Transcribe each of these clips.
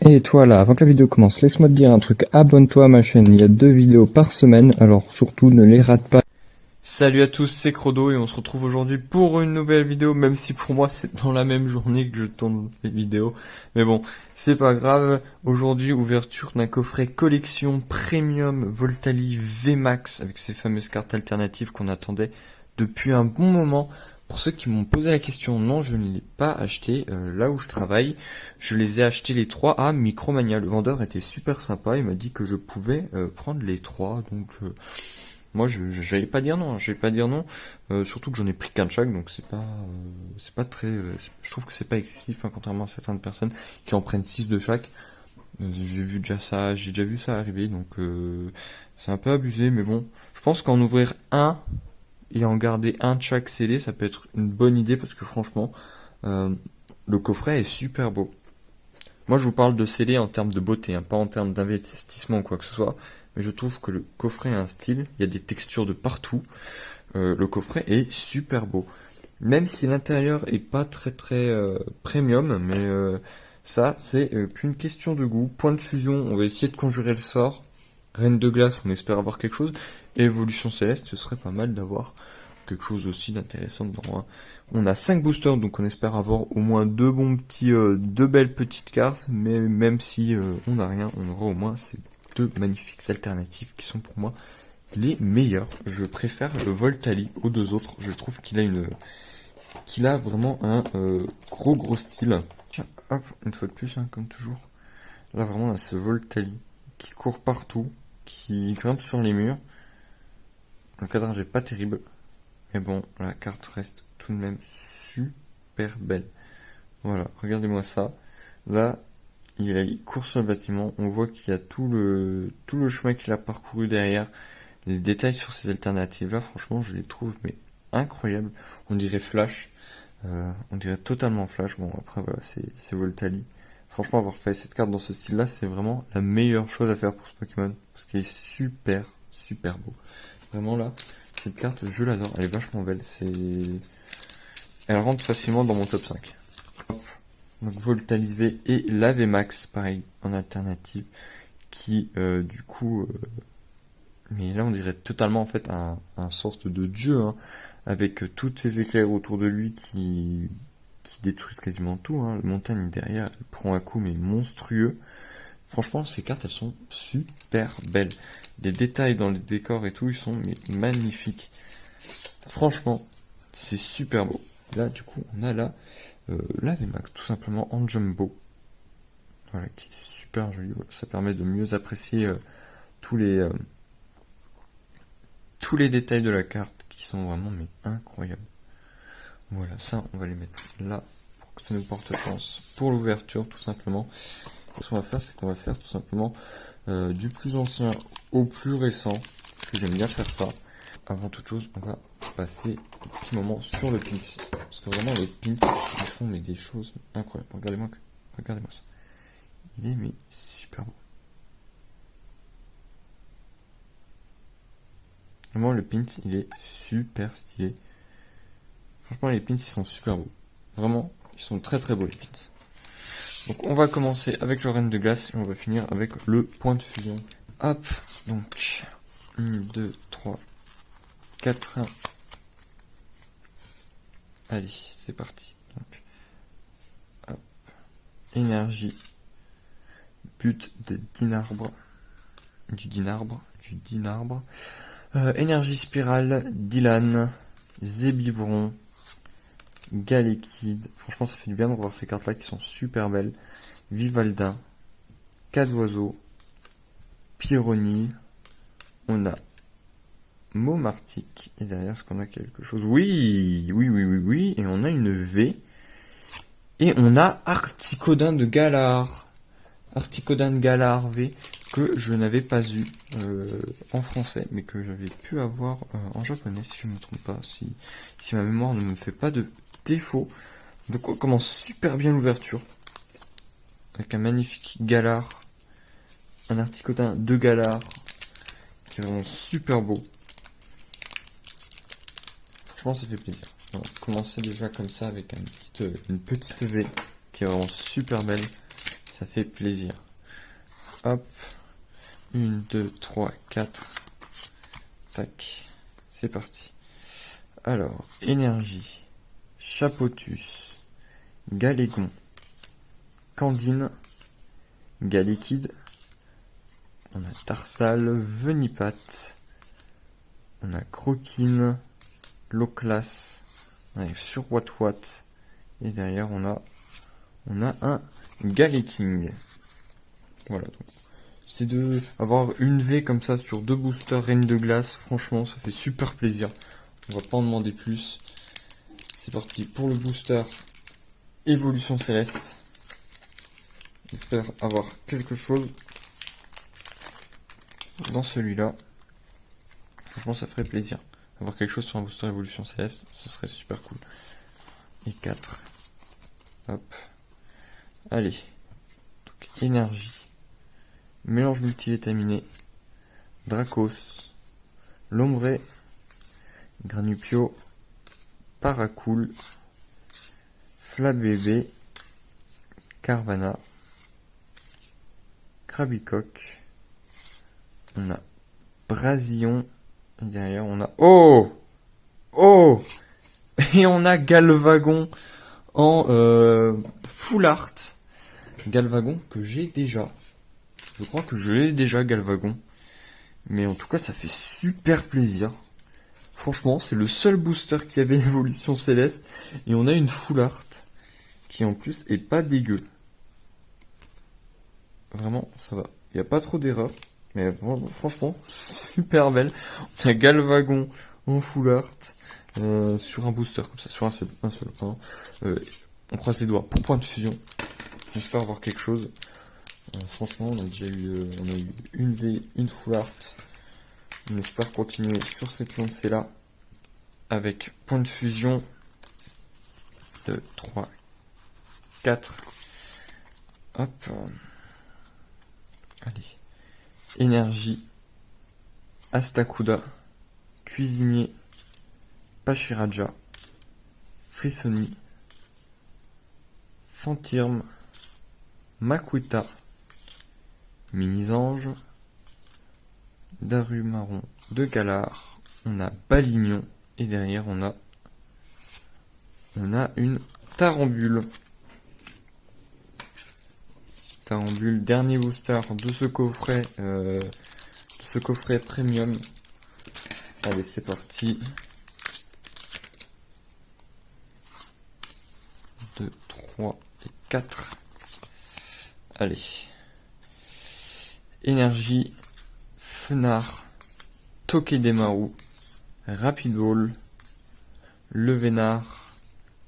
Et toi là, avant que la vidéo commence, laisse-moi te dire un truc, abonne-toi à ma chaîne, il y a 2 vidéos par semaine, alors surtout ne les rate pas. Salut à tous, c'est Crodo et on se retrouve aujourd'hui pour une nouvelle vidéo, même si pour moi c'est dans la même journée que je tourne les vidéos. Mais bon, c'est pas grave. Aujourd'hui, ouverture d'un coffret collection premium Voltali VMAX avec ces fameuses cartes alternatives qu'on attendait depuis un bon moment. Pour ceux qui m'ont posé la question, non, je ne l'ai pas acheté là où je travaille. Je les ai achetés les 3 à Micromania. Le vendeur était super sympa, il m'a dit que je pouvais prendre les 3, donc... moi, j'allais pas dire non, j'allais pas dire non. Surtout que j'en ai pris qu'un de chaque, donc c'est pas très. Je trouve que c'est pas excessif, hein, contrairement à certaines personnes qui en prennent 6 de chaque. J'ai déjà vu ça arriver, donc c'est un peu abusé, mais bon, je pense qu'en ouvrir un et en garder un de chaque scellé, ça peut être une bonne idée parce que franchement, euh, le coffret est super beau. Moi, je vous parle de scellé en termes de beauté, hein, pas en termes d'investissement ou quoi que ce soit. Mais je trouve que le coffret a un style, il y a des textures de partout. Le coffret est super beau. Même si l'intérieur est pas très premium, mais ça, c'est qu'une question de goût. Point de fusion, on va essayer de conjurer le sort. Reine de glace, on espère avoir quelque chose. Et évolution céleste, ce serait pas mal d'avoir quelque chose aussi d'intéressant dedans, hein. On a 5 boosters, donc on espère avoir au moins deux belles petites cartes, mais même si on n'a rien, on aura au moins ces 2 magnifiques alternatives qui sont pour moi les meilleures. Je préfère le Voltali aux 2 autres, je trouve qu'il a vraiment un gros style. Tiens, hop, une fois de plus, hein, comme toujours. Là vraiment, on a ce Voltali qui court partout, qui grimpe sur les murs. Le cadrage est pas terrible. Mais bon, la carte reste tout de même super belle. Voilà, regardez-moi ça. Là, il court sur le bâtiment. On voit qu'il y a tout le chemin qu'il a parcouru derrière. Les détails sur ces alternatives-là, franchement, je les trouve mais incroyables. On dirait Flash. On dirait totalement Flash. Bon, après, voilà, c'est Voltali. Franchement, avoir fait cette carte dans ce style-là, c'est vraiment la meilleure chose à faire pour ce Pokémon. Parce qu'il est super beau. Vraiment, là, cette carte, je l'adore, elle est vachement belle, elle rentre facilement dans mon top 5. Hop. Donc Voltali V et la VMAX, pareil, en alternative, qui mais là on dirait totalement en fait un sorte de dieu, hein, avec toutes ces éclairs autour de lui qui détruisent quasiment tout, hein. La montagne derrière, elle prend un coup mais monstrueux. Franchement, ces cartes, elles sont super belles. Les détails dans les décors et tout, ils sont magnifiques. Franchement, c'est super beau. Là, du coup, on a la VMAX, tout simplement en jumbo. Voilà, qui est super joli. Voilà, ça permet de mieux apprécier tous les détails de la carte qui sont vraiment incroyables. Voilà, ça, on va les mettre là pour que ça nous porte chance pour l'ouverture, tout simplement. Ce qu'on va faire, c'est qu'on va faire tout simplement du plus ancien au plus récent, parce que j'aime bien faire ça. Avant toute chose, on va passer un petit moment sur le pins, parce que vraiment les pins, ils font des choses incroyables. Regardez-moi ça. Il est super beau. Vraiment le pins, il est super stylé. Franchement les pins, ils sont super beaux. Vraiment, ils sont très beaux les pins. Donc on va commencer avec le Reine de glace et on va finir avec le point de fusion. Hop, donc 1, 2, 3, 4. Allez, c'est parti. Donc, hop, énergie, but de Dinarbre, du Dinarbre. Énergie spirale, Dylan, Zébibron, Galekid. Franchement, ça fait du bien de revoir ces cartes-là qui sont super belles. Vivaldin, Cadoiseau, Pyrrhony. On a Momartic. Et derrière, est-ce qu'on a quelque chose? Oui. Et on a une V. Et on a Articodin de Galar. Articodin de Galar V. Que je n'avais pas eu en français, mais que j'avais pu avoir en japonais, si je ne me trompe pas, si ma mémoire ne me fait pas de défaut. Donc on commence super bien l'ouverture, avec un magnifique Galar, un Articodin de Galar, qui est vraiment super beau. Franchement, ça fait plaisir. Voilà, commencer déjà comme ça avec une petite V, qui est vraiment super belle. ça fait plaisir. Hop. 1, 2, 3, 4. Tac. C'est parti. Alors, énergie. Chapotus. Galégon. Candine. Galékid. On a Tarsal, Venipat. On a Croquine. Loclas. On arrive sur Wat. Et derrière, on a un Galéking. Voilà, donc c'est de avoir une V comme ça sur 2 boosters Reine de Glace. Franchement, ça fait super plaisir. On va pas en demander plus. C'est parti pour le booster Évolution Céleste. J'espère avoir quelque chose dans celui-là. Franchement, ça ferait plaisir. Avoir quelque chose sur un booster Évolution Céleste, ce serait super cool. Et 4. Hop. Allez. Donc, énergie. Mélange multivitaminé. Dracos. Lombré. Granupio. Paracool. Flabébé. Carvana. Krabicoque. On a Brasillon. Et derrière, on a... Oh! Et on a Galvagon en full art. Galvagon que j'ai déjà. Je crois que je l'ai déjà, Galvagon. Mais en tout cas, ça fait super plaisir. Franchement, c'est le seul booster qui avait Évolution Céleste. Et on a une full art qui en plus est pas dégueu. Vraiment, ça va. Il n'y a pas trop d'erreurs. Mais franchement, super belle. On a Galvagon en full art sur un booster comme ça, sur un seul. On croise les doigts pour point de fusion. J'espère avoir quelque chose. Franchement, on a déjà eu, une V, une full art. On espère continuer sur cette lancée là avec point de fusion 2, 3, 4. Hop. Allez. Énergie. Astakuda. Cuisinier. Pachiraja. Frissoni. Fantirme. Makuita. Minisange. Darumaron de Galar. On a Balignon. Et derrière on a une Tarambule. Tarambule, dernier booster de ce coffret premium. Allez, c'est parti. 2, 3 et 4. Allez. Énergie, Fenard, Tokidemaru, Rapid Ball, Levénard,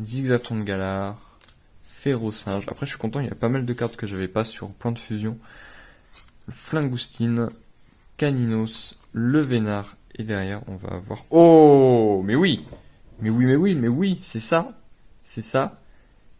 Zigzaton de Galar, Férocinge. Après, je suis content, il y a pas mal de cartes que j'avais pas sur point de fusion. Flingoustine, Caninos, Levénard. Et derrière, on va avoir... Oh, mais oui, c'est ça. C'est ça.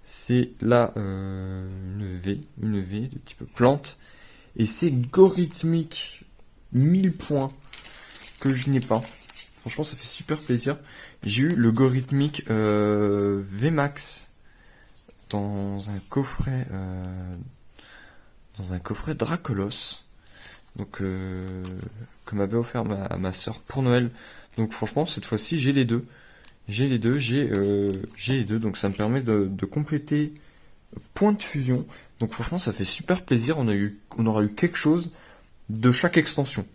C'est là une V de type plante. Et c'est Gorithmique 1000 points que je n'ai pas. Franchement, ça fait super plaisir. J'ai eu le Gorithmique VMAX dans un coffret Dracolos. Donc que m'avait offert ma soeur pour Noël. Donc franchement, cette fois-ci, j'ai les deux. J'ai les deux, donc ça me permet de compléter point de fusion. Donc franchement, ça fait super plaisir. On aura eu quelque chose de chaque extension.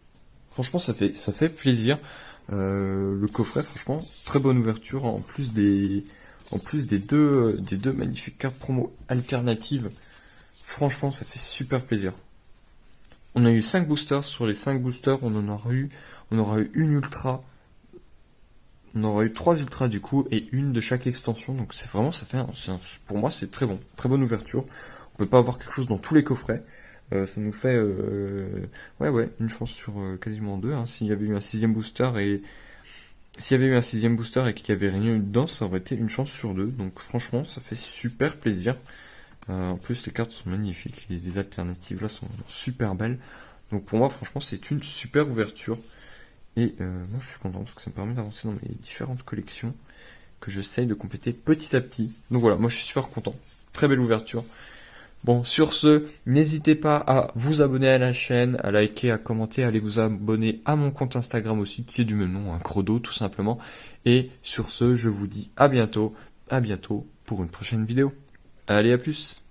Franchement, ça fait plaisir. Le coffret, franchement, très bonne ouverture. En plus des deux magnifiques cartes promo alternatives. Franchement, ça fait super plaisir. On a eu 5 boosters. Sur les 5 boosters, on aura eu une ultra. On aura eu 3 ultras du coup et une de chaque extension. Donc c'est vraiment, pour moi c'est très bon, très bonne ouverture. On peut pas avoir quelque chose dans tous les coffrets. Ça nous fait une chance sur quasiment 2. Hein. S'il y avait eu un 6ème booster et qu'il y avait rien eu dedans, ça aurait été une chance sur 2. Donc franchement, ça fait super plaisir. En plus, les cartes sont magnifiques. Les alternatives là sont super belles. Donc pour moi, franchement, c'est une super ouverture. Et moi je suis content parce que ça me permet d'avancer dans mes différentes collections que j'essaye de compléter petit à petit. Donc voilà, moi je suis super content. Très belle ouverture. Bon, sur ce, n'hésitez pas à vous abonner à la chaîne, à liker, à commenter, allez vous abonner à mon compte Instagram aussi, qui est du même nom, un Crodo tout simplement. Et sur ce, je vous dis à bientôt pour une prochaine vidéo. Allez, à plus!